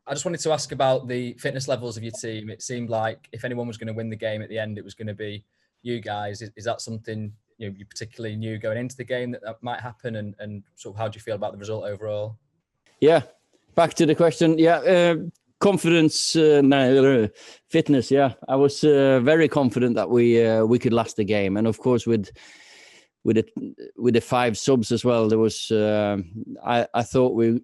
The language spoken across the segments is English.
I just wanted to ask about the fitness levels of your team. It seemed like if anyone was going to win the game at the end, it was going to be you guys. Is that something you particularly knew going into the game that might happen? And sort of how do you feel about the result overall? Yeah, back to the question. Yeah, confidence, fitness. Yeah, I was very confident that we could last the game, and of course with the 5 subs as well. There was I thought we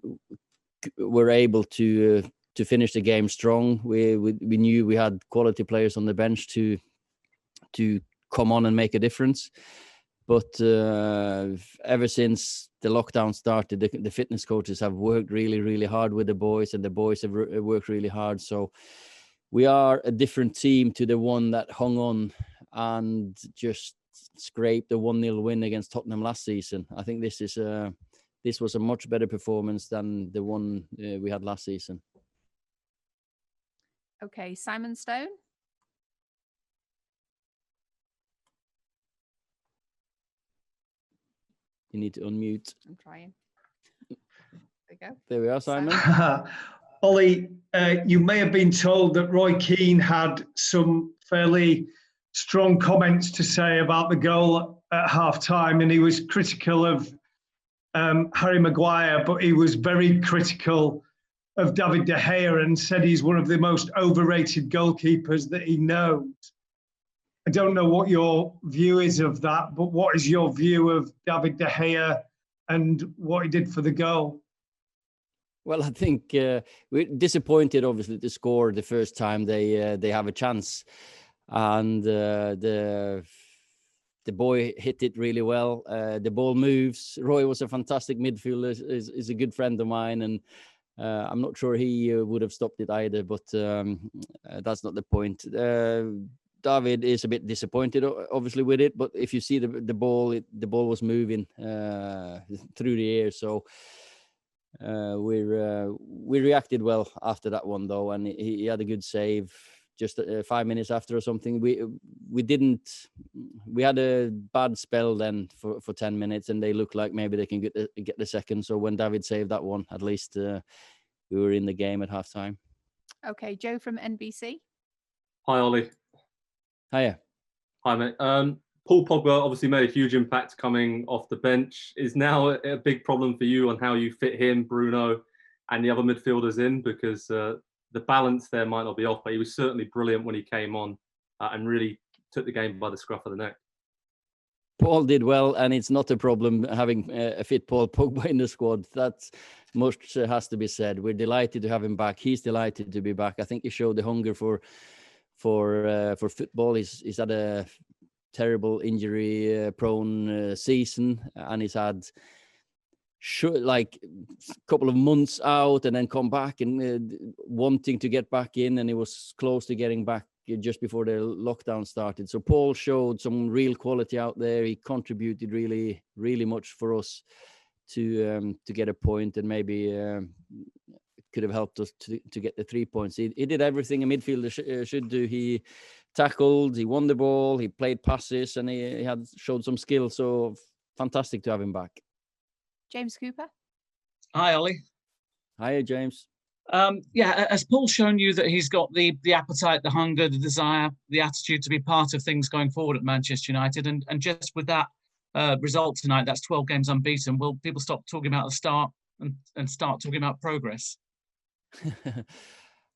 were able to finish the game strong. We knew we had quality players on the bench to come on and make a difference. But ever since the lockdown started, the fitness coaches have worked really, really hard with the boys, and the boys have worked really hard. So we are a different team to the one that hung on and just scraped a 1-0 win against Tottenham last season. I think this was a much better performance than the one we had last season. Okay, Simon Stone. You need to unmute. I'm trying. There we go. There we are, Simon. Ollie, you may have been told that Roy Keane had some fairly strong comments to say about the goal at half-time, and he was critical of Harry Maguire, but he was very critical of David De Gea and said he's one of the most overrated goalkeepers that he knows. I don't know what your view is of that, but what is your view of David De Gea and what he did for the goal? Well, I think we're disappointed, obviously, to score the first time they have a chance, and the boy hit it really well. The ball moves. Roy was a fantastic midfielder. Is a good friend of mine, and I'm not sure he would have stopped it either. But that's not the point. David is a bit disappointed, obviously, with it. But if you see the ball, the ball was moving through the air. So we reacted well after that one, though, and he had a good save. Just 5 minutes after or something, we had a bad spell then for 10 minutes, and they looked like maybe they can get the second. So when David saved that one, at least we were in the game at halftime. Okay, Joe from NBC. Hi, Ollie. Hiya. Hi, mate. Paul Pogba obviously made a huge impact coming off the bench. Is now a big problem for you on how you fit him, Bruno, and the other midfielders in? Because the balance there might not be off, but he was certainly brilliant when he came on and really took the game by the scruff of the neck. Paul did well, and it's not a problem having a fit Paul Pogba in the squad. That much has to be said. We're delighted to have him back. He's delighted to be back. I think he showed the hunger for football. He's had a terrible injury-prone season, and he's had like a couple of months out and then come back and wanting to get back in, and he was close to getting back just before the lockdown started. So Paul showed some real quality out there. He contributed really, really much for us to get a point, and maybe could have helped us to get the 3 points. He did everything a midfielder should do. He tackled, he won the ball, he played passes, and he had showed some skill. So fantastic to have him back. James Cooper. Hi, Ollie. Hi, James. Has Paul shown you that he's got the appetite, the hunger, the desire, the attitude to be part of things going forward at Manchester United? And just with that result tonight, that's 12 games unbeaten, will people stop talking about the start and start talking about progress?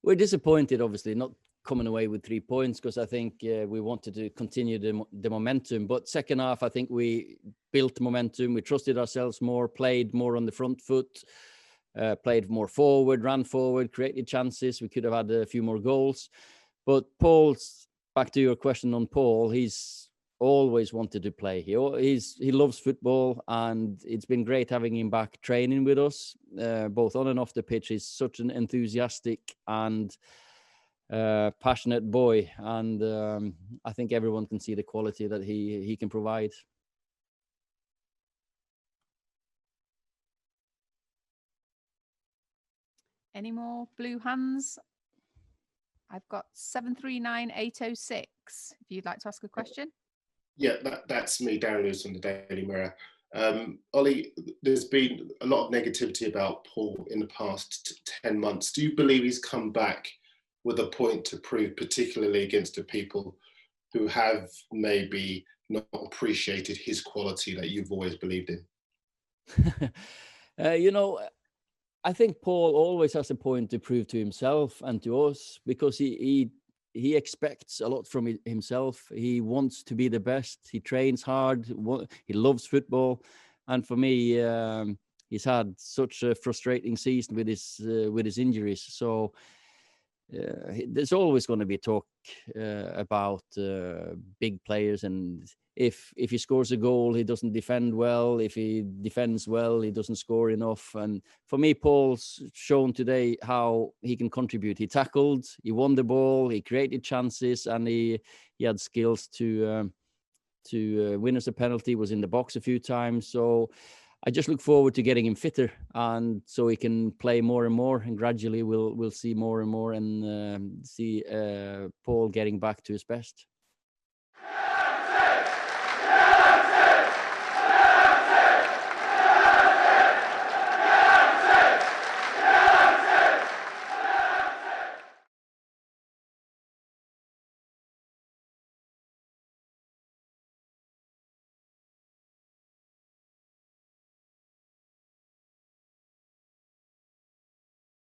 We're disappointed, obviously, not coming away with 3 points, because I think we wanted to continue the momentum. But second half, I think we built momentum. We trusted ourselves more, played more on the front foot, played more forward, ran forward, created chances. We could have had a few more goals. But Paul's, back to your question on Paul, he's always wanted to play. He loves football, and it's been great having him back training with us, both on and off the pitch. He's such an enthusiastic and passionate boy, and I think everyone can see the quality that he can provide. Any more blue hands? I've got 739-806. If you'd like to ask a question. Yeah, that's me, Darren Lewis from the Daily Mirror. Ollie, there's been a lot of negativity about Paul in the past 10 months. Do you believe he's come back with a point to prove, particularly against the people who have maybe not appreciated his quality that you've always believed in? I think Paul always has a point to prove to himself and to us, because he expects a lot from himself. He wants to be the best. He trains hard. He loves football, and for me, he's had such a frustrating season with his injuries. So there's always going to be talk about big players, and if he scores a goal, he doesn't defend well. If he defends well, he doesn't score enough. And for me, Paul's shown today how he can contribute. He tackled, he won the ball, he created chances, and he had skills to win us a penalty. Was in the box a few times. So I just look forward to getting him fitter, and so he can play more and more. And gradually, we'll see more and more, and see Paul getting back to his best.